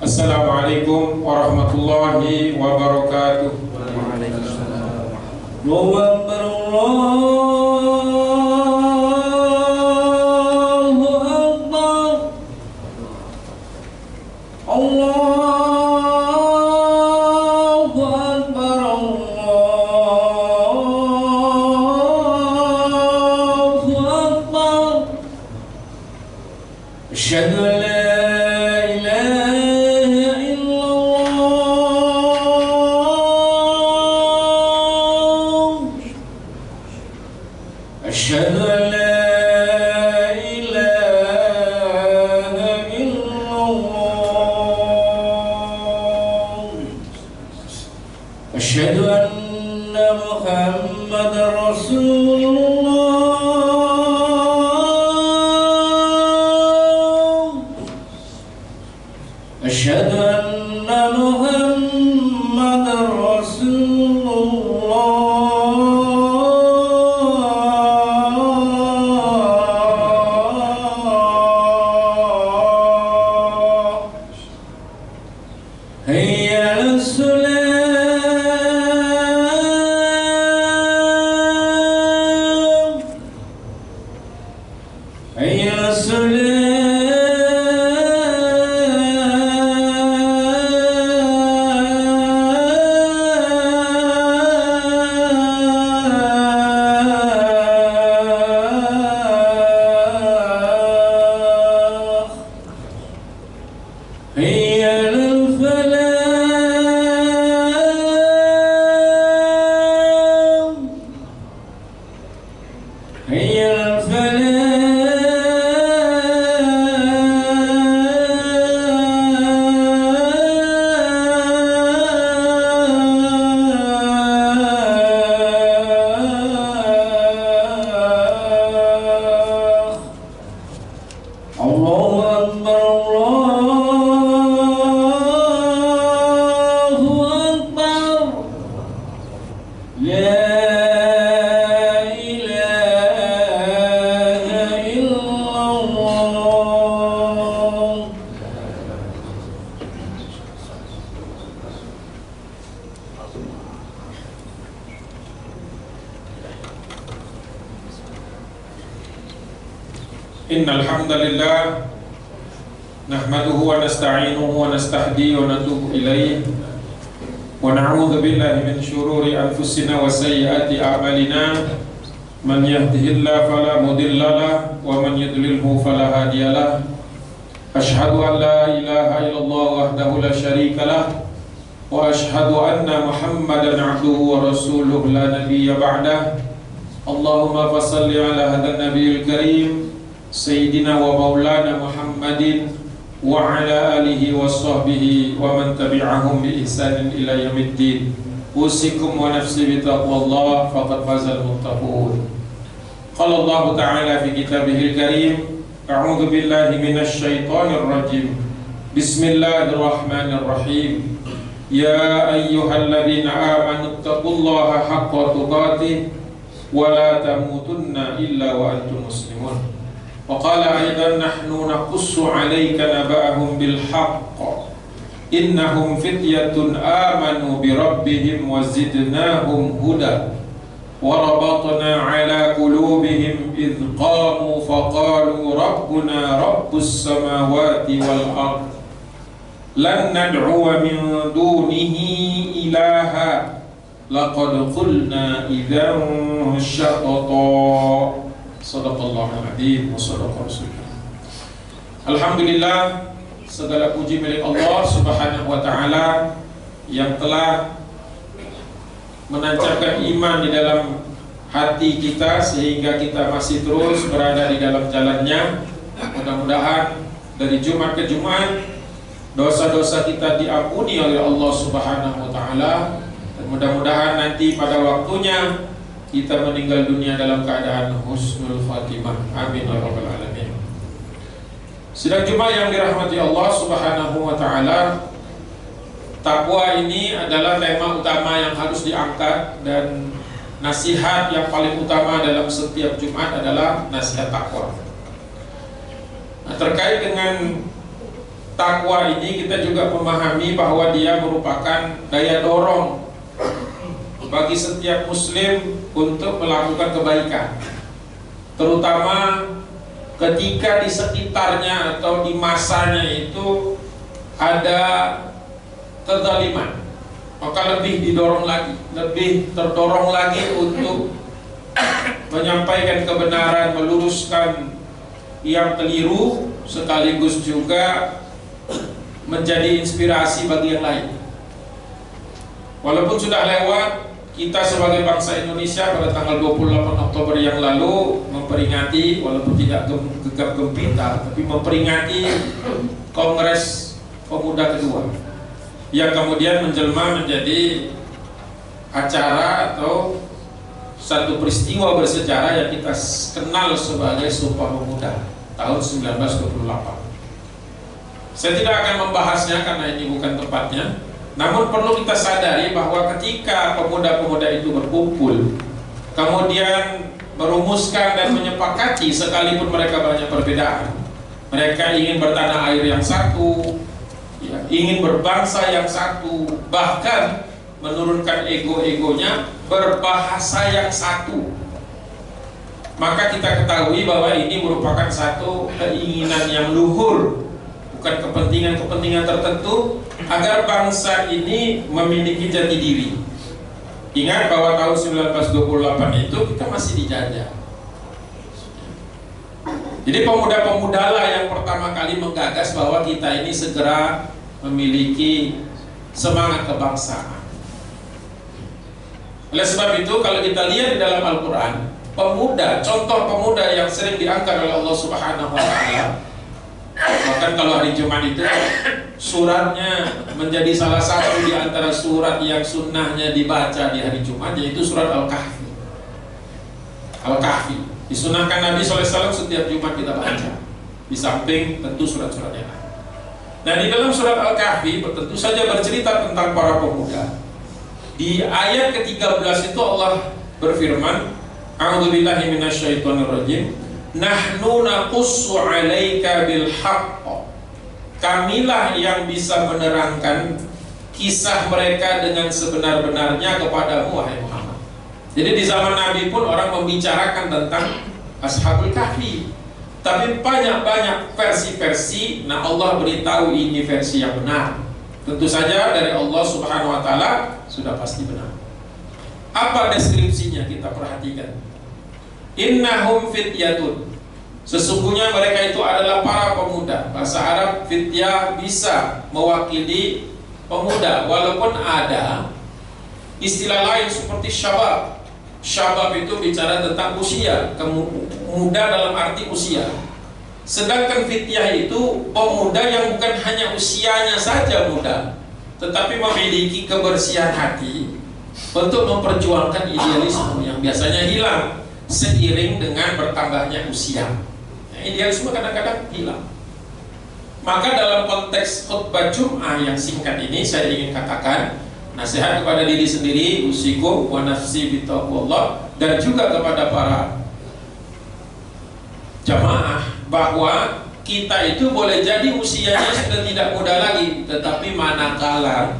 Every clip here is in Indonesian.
Assalamualaikum warahmatullahi wabarakatuh. Waalaikumsalam. Allahu Akbar, Allahu Akbar, Allahu Akbar, Allahu Akbar. Asyhadu an la أشهد أن لا إله إلا الله أشهد أن محمدا رسول الله أشهد أن محمدا رسول الله هيا على السلام هيا على السلام هيا على الفلاح هيا على الفلاح الله أكبر الله أكبر لا إله إلا الله. إن الحمد لله نحمده ونستعينه ونستهديه ونتوب إليه ونعوذ بالله من شرور أنفسنا وسيئات أعمالنا من يهده الله فلا مضل له ومن يضلله فلا هادي له أشهد أن لا إله إلا الله وحده لا شريك له وأشهد أن محمدا عبده ورسوله لا نبي بعده اللهم فصل على هذا النبي الكريم سيدنا ومولانا محمد وعلى آله وصحبه ومن تبعهم بإحسان إلى يوم الدين أوصيكم ونفسي بتقوى الله فقد فاز المتقون. قال الله تعالى في كتابه الكريم أعوذ بالله من الشيطان الرجيم بسم الله الرحمن الرحيم يا أيها الذين آمنوا اتقوا الله حق تقاته ولا تموتن إلا وأنتم مسلمون. وقال أيضا نحن نقص عليك نبأهم بالحق إنهم فتية آمنوا بربهم وزدناهم هدى وربطنا على قلوبهم إذ قاموا فقالوا ربنا رب السماوات والأرض لن ندعو من دونه إلها لقد قلنا إذا شططا Sadaqallahul adzim wa sadaqa rasulullah. Alhamdulillah, segala puji milik Allah Subhanahu wa taala yang telah menancapkan iman di dalam hati kita sehingga kita masih terus berada di dalam jalannya. Mudah-mudahan dari Jumat ke Jumat dosa-dosa kita diampuni oleh Allah Subhanahu wa taala dan mudah-mudahan nanti pada waktunya kita meninggal dunia dalam keadaan husnul khatimah. Amin ya rabbal alamin. Sidang Jumat yang dirahmati Allah Subhanahu wa taala, takwa ini adalah tema utama yang harus diangkat dan nasihat yang paling utama dalam setiap Jumat adalah nasihat takwa. Nah, terkait dengan takwa ini kita juga memahami bahwa dia merupakan daya dorong bagi setiap muslim untuk melakukan kebaikan, terutama ketika di sekitarnya atau di masanya itu ada kezaliman, maka lebih didorong lagi, lebih terdorong lagi untuk menyampaikan kebenaran, meluruskan yang keliru, sekaligus juga menjadi inspirasi bagi yang lain. Walaupun sudah lewat, kita sebagai bangsa Indonesia pada tanggal 28 Oktober yang lalu memperingati, walaupun tidak gegap gempita, tapi memperingati Kongres Pemuda kedua, yang kemudian menjelma menjadi acara atau satu peristiwa bersejarah yang kita kenal sebagai Sumpah Pemuda tahun 1928. Saya tidak akan membahasnya karena ini bukan tempatnya. Namun perlu kita sadari bahwa ketika pemuda-pemuda itu berkumpul, kemudian merumuskan dan menyepakati, sekalipun mereka banyak perbedaan, mereka ingin bertanah air yang satu, ya, ingin berbangsa yang satu, bahkan menurunkan ego-egonya, berbahasa yang satu. Maka kita ketahui bahwa ini merupakan satu keinginan yang luhur, bukan kepentingan-kepentingan tertentu, agar bangsa ini memiliki jati diri. Ingat bahwa tahun 1928 itu kita masih dijajah. Jadi pemuda-pemuda lah yang pertama kali menggagas bahwa kita ini segera memiliki semangat kebangsaan. Oleh sebab itu, kalau kita lihat di dalam Al-Quran, pemuda, contoh pemuda yang sering diangkat oleh Allah Subhanahu wa Ta'ala, bahkan kalau hari Jumat itu suratnya menjadi salah satu di antara surat yang sunnahnya dibaca di hari Jumat, yaitu surat Al-Kahfi. Al-Kahfi disunahkan Nabi SAW setiap Jumat kita baca, di samping tentu surat-surat yang lain. Nah, di dalam surat Al-Kahfi tentu saja bercerita tentang para pemuda. Di ayat ke-13 itu Allah berfirman, A'udzubillahi minasyaitonirrajim, nahnu naqussu 'alaika bil haqq. Kamilah yang bisa menerangkan kisah mereka dengan sebenar-benarnya kepadamu, wahai Muhammad. Jadi di zaman Nabi pun orang membicarakan tentang Ashabul Kahfi, tapi banyak-banyak versi-versi. Nah, Allah beritahu ini versi yang benar. Tentu saja dari Allah Subhanahu wa Ta'ala sudah pasti benar. Apa deskripsinya? Kita perhatikan. Innahum fityatun, sesungguhnya mereka itu adalah para pemuda. Bahasa Arab fityah bisa mewakili pemuda, walaupun ada istilah lain seperti syabab. Syabab itu bicara tentang usia, muda dalam arti usia. Sedangkan fityah itu pemuda yang bukan hanya usianya saja muda, tetapi memiliki kebersihan hati untuk memperjuangkan idealisme yang biasanya hilang seiring dengan bertambahnya usia. Nah, idealisme kadang-kadang hilang. Maka dalam konteks khutbah Jum'ah yang singkat ini, saya ingin katakan nasihat kepada diri sendiri, usikum wa nafsi bitaqwallah, dan juga kepada para jamaah, bahwa kita itu boleh jadi usianya sudah tidak muda lagi, tetapi manakala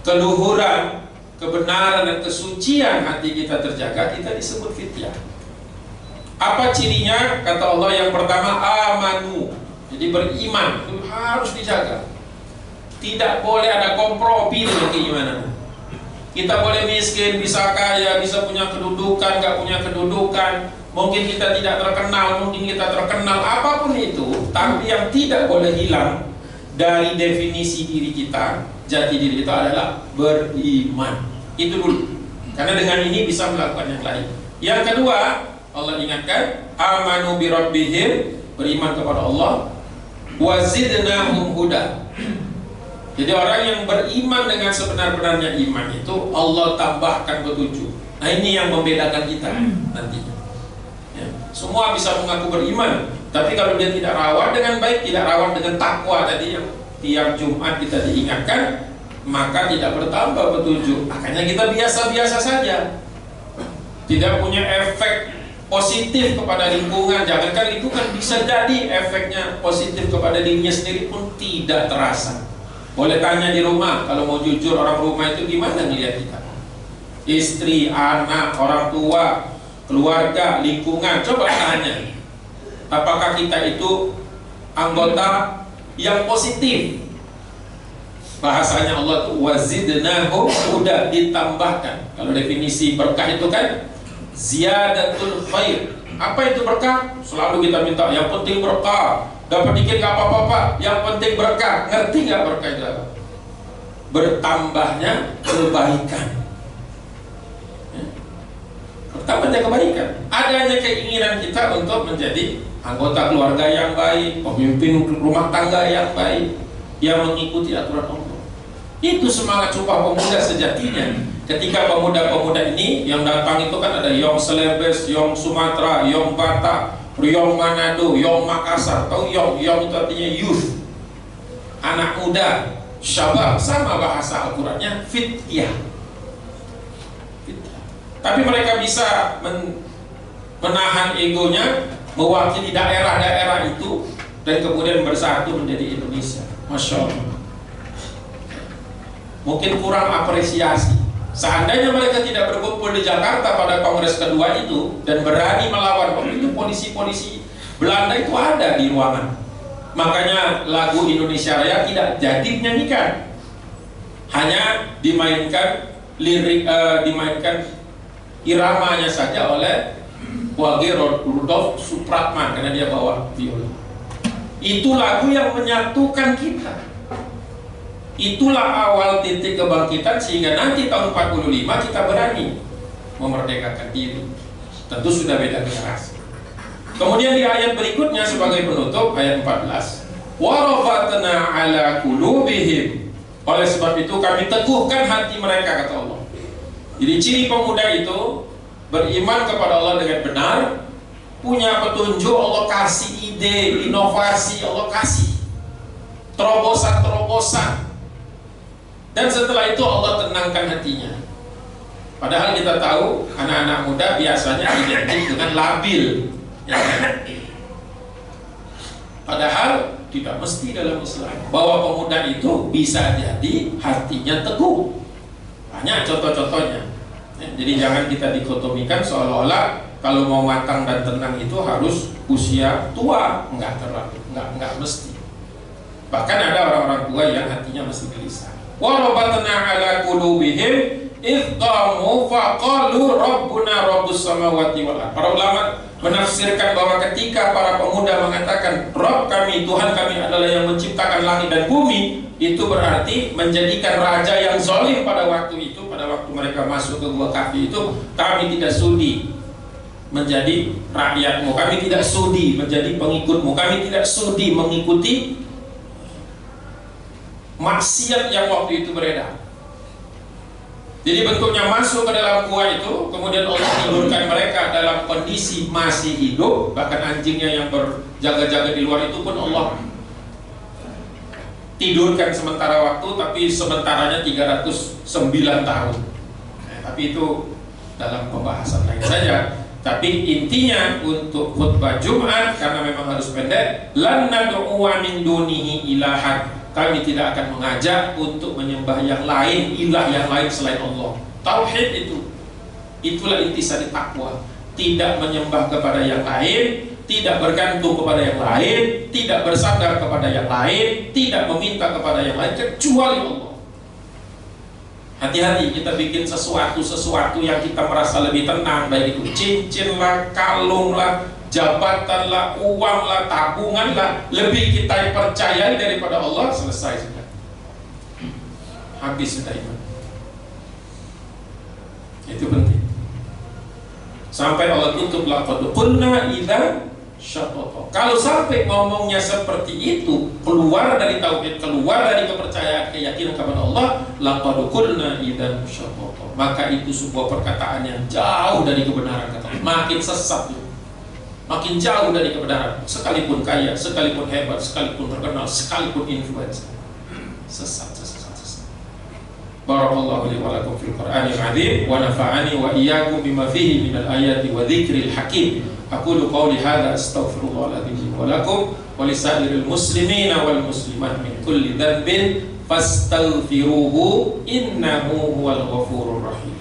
keluhuran, kebenaran dan kesucian hati kita terjaga, kita disebut fityah. Apa cirinya? Kata Allah, yang pertama amanu. Jadi beriman itu harus dijaga. Tidak boleh ada kompromi dengan keimanan. Kita boleh miskin, bisa kaya, bisa punya kedudukan, gak punya kedudukan. Mungkin kita tidak terkenal, mungkin kita terkenal, apapun itu, tapi yang tidak boleh hilang dari definisi diri kita, jati diri kita adalah beriman. Itu dulu. Karena dengan ini bisa melakukan yang lain. Yang kedua, Allah ingatkan, amanu bi rabbihim, beriman kepada Allah, wa zidnahum huda. Jadi orang yang beriman dengan sebenar-benarnya iman itu Allah tambahkan petunjuk. Nah, ini yang membedakan kita nantinya. Ya, semua bisa mengaku beriman, tapi kalau dia tidak rawat dengan baik, tidak rawat dengan takwa tadi yang tiap Jumat kita diingatkan, maka tidak bertambah petunjuk. Makanya kita biasa-biasa saja, tidak punya efek positif kepada lingkungan. Jangankan lingkungan, bisa jadi efeknya positif kepada dirinya sendiri pun tidak terasa. Boleh tanya di rumah, kalau mau jujur orang rumah itu gimana ngelihat kita? Istri, anak, orang tua, keluarga, lingkungan. Coba tanya, apakah kita itu anggota yang positif? Bahasanya Allah tuh wazidnahu, udah ditambahkan. Kalau definisi berkah itu kan ziyadatul khair. Apa itu berkah? Selalu kita minta yang penting berkah. Dapat dikit gak apa-apa, yang penting berkah. Ngerti gak berkah itu apa? Bertambahnya kebaikan. Bertambahnya kebaikan. Adanya keinginan kita untuk menjadi anggota keluarga yang baik, pemimpin rumah tangga yang baik, yang mengikuti aturan Allah. Itu semangat Sumpah Pemuda sejatinya. Ketika pemuda-pemuda ini yang datang itu kan ada Yong Celebes, Yong Sumatera, Yong Batak, Yong Manado, Yong Makassar. Tahu Yong itu artinya youth, anak muda, syabab, sama bahasa Al-Qurannya fityah. Tapi mereka bisa menahan egonya, mewakili daerah-daerah itu, dan kemudian bersatu menjadi Indonesia. Masya Allah. Mungkin kurang apresiasi. Seandainya mereka tidak berkumpul di Jakarta pada kongres kedua itu dan berani melawan itu, polisi-polisi Belanda itu ada di ruangan. Makanya lagu Indonesia Raya tidak jadi dinyanyikan, hanya dimainkan dimainkan iramanya saja oleh Wage Rudolf Supratman karena dia bawa viola. Itu lagu yang menyatukan kita. Itulah awal titik kebangkitan sehingga nanti tahun 45 kita berani memerdekakan diri. Tentu sudah beda generasi. Kemudian di ayat berikutnya sebagai penutup, ayat 14, wa rafatna ala qulubihim. Oleh sebab itu kami teguhkan hati mereka, kata Allah. Jadi ciri pemuda itu beriman kepada Allah dengan benar, punya petunjuk, Allah kasih ide, inovasi, Allah kasih terobosan-terobosan. Dan setelah itu Allah tenangkan hatinya. Padahal kita tahu anak-anak muda biasanya identik dengan labil, ya kan? Padahal tidak mesti dalam Islam. Bahwa pemuda itu bisa jadi hatinya teguh. Banyak contoh-contohnya. Jadi jangan kita dikotomikan seolah-olah kalau mau matang dan tenang itu harus usia tua. Enggak terlalu, enggak mesti. Bahkan ada orang-orang tua yang hatinya masih gelisah. Wa rabatna ala qulubihim idh qamu faqalu rabbuna rabbus samawati wal ardh. Para ulama menafsirkan bahwa ketika para pemuda mengatakan Rabb kami, Tuhan kami adalah yang menciptakan langit dan bumi, itu berarti menjadikan raja yang zalim pada waktu itu, pada waktu mereka masuk ke gua Kahfi itu, kami tidak sudi menjadi rakyatmu, kami tidak sudi menjadi pengikutmu, kami tidak sudi mengikuti maksiat yang waktu itu beredar. Jadi bentuknya masuk ke dalam gua itu, kemudian Allah tidurkan mereka dalam kondisi masih hidup. Bahkan anjingnya yang berjaga-jaga di luar itu pun Allah tidurkan sementara waktu, tapi sementaranya 309 tahun. Tapi itu dalam pembahasan lain saja. Tapi intinya untuk khutbah Jumat, karena memang harus pendek, lan nad'u min dunihi ilahan. Kami tidak akan mengajak untuk menyembah yang lain, ilah yang lain selain Allah. Tauhid itu, itulah intisari takwa. Tidak menyembah kepada yang lain, tidak bergantung kepada yang lain, tidak bersandar kepada yang lain, tidak meminta kepada yang lain kecuali Allah. Hati-hati kita bikin sesuatu yang kita merasa lebih tenang, baik itu cincin lah, kalung lah, jabatan lah, uang lah, tabungan lah, lebih kita percayai daripada Allah, selesai sudah. Habis sudah iman. Itu penting. Sampai Allah tutup laqad qulna idza syatata. Kalau sampai ngomongnya seperti itu, keluar dari tauhid, keluar dari kepercayaan, keyakinan kepada Allah, laqad qulna idza syatata. Maka itu sebuah perkataan yang jauh dari kebenaran, kata Allah. Makin sesat itu. Makin jauh dari kebenaran, sekalipun kaya, sekalipun hebat, sekalipun terkenal, sekalipun influencer, sesat. Barakallahu li wa lakum fil Qur'anil azim wa nafa'ani wa iyyakum bima fihi minal ayati wa dzikril hakim. Aqulu qawli hadza astaghfirullahal azim wa lakum wa lisairil muslimina wal muslimat min kulli dhanbin fastaghfiruhu innahu huwal ghafurur rahim.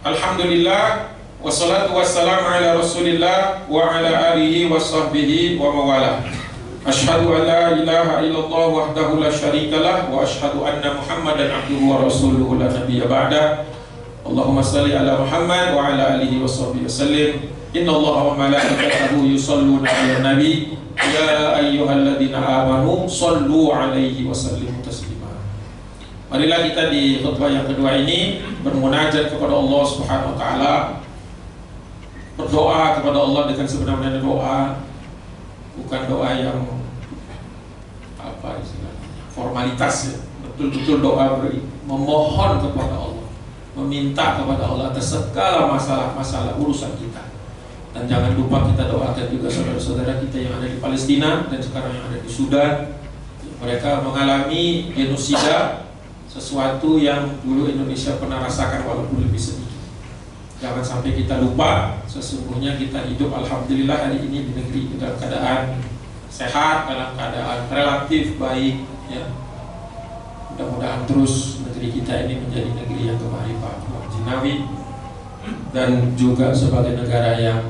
Alhamdulillah wassalatu wassalamu ala Rasulillah wa ala alihi wa sahbihi wa mawalah. Asyhadu an la ilaha illallah wahdahu la syarikalah wa asyhadu anna Muhammadan abduhu wa rasuluhu la nabiyya ba'da. Allahumma salli ala Muhammad wa ala alihi wa sahbihi wasallim. Innallaha wa malaikatahu yusalluna 'alan nabi ya ayyuhalladzina amanu sallu 'alaihi wa sallimu taslima. Marilah kita di khutbah yang kedua ini bermunajat kepada Allah Subhanahu wa taala, berdoa kepada Allah dengan sebenar-benarnya doa, bukan doa yang apa istilahnya formalitas ya. Betul-betul doa memohon kepada Allah, meminta kepada Allah atas segala masalah-masalah urusan kita. Dan jangan lupa kita doakan juga saudara-saudara kita yang ada di Palestina dan sekarang yang ada di Sudan. Mereka mengalami genosida, sesuatu yang dulu Indonesia pernah rasakan walaupun lebih sedikit. Jangan sampai kita lupa, sesungguhnya kita hidup alhamdulillah hari ini di negeri dalam keadaan sehat, dalam keadaan relatif baik ya. Mudah-mudahan terus negeri kita ini menjadi negeri yang kemahrifatan jinawi dan juga sebagai negara yang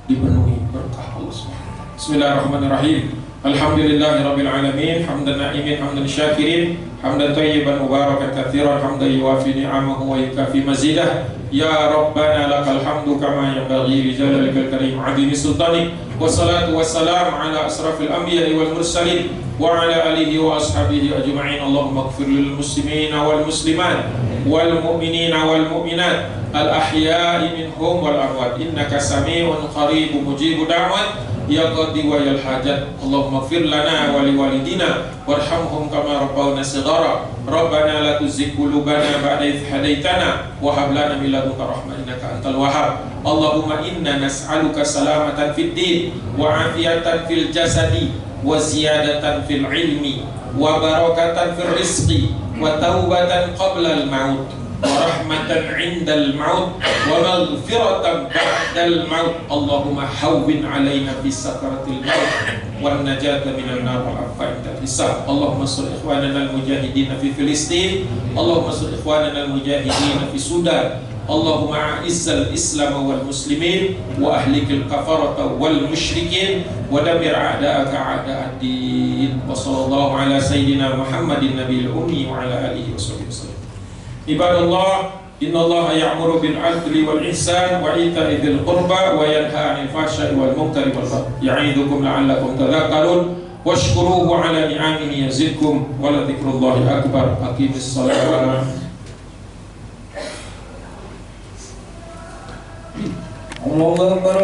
dipenuhi berkah Allah SWT. Bismillahirrahmanirrahim. Alhamdulillahirabbil alamin, hamdan na'imin, hamdan syakirin, hamdan thayyiban mubarakan katsiran, hamdan yuwafi ni'amahu wa yukafi mazidah. Ya Rabbana lakal hamdu kama yanbaghi li jalalikal karim 'azimi sultanik. Wassalatu wassalamu ala asrafil anbiya'i wal mursalin wa ala alihi wa ashabihi ajma'in. Allahumma ighfir lil muslimina wal muslimat wal mu'minina wal mu'minat al ahya'i minhum wal amwat innaka sami'un qaribun mujibud da'wat ya qadi wa yal hajat. Allahumma ighfir lana wa liwalidina warhamhum kama rabbawna shighara. Rabbana la tuzigh qulubana ba'da idh hadaitana wa hab lana min ladunka rahmah innaka antal wahhab. Allahumma inna nas'aluka salamatan fid din wa afiyatan fil jasadi wa ziyadatan fil ilmi wa barakatan fil rizqi wa taubatan qabla al maut wa rahmatan 'indal maut wa maghfiratan ba'dal maut. Allahumma hawwin 'alaina fi sakaratil maut wan najata minan nar wa afa'inta hisab. Allahumma sul ikhwanana al mujahidin fi Filistin, Allahumma sul ikhwanana al mujahidin fi Sudan. Allahumma a'izzal islam wal muslimin wa ahlikil kafarata wal musyrikin wa damir a'da'aka a'da'ad-din. Wa sallallahu ala sayyidina Muhammadin nabiyil ummi wa ala alihi wasallam. Ibadallah, innallaha ya'muru bil 'adli wal ihsan wa ita'i dzil qurba wa yanha 'anil fahsya'i wal munkari wal baghi. Ya'idukum la'allakum tadhakkarun washkuruhu 'ala ni'amihi yazidkum wa la dzikrullahi akbar. Aqimis shalah. Allahu Akbar.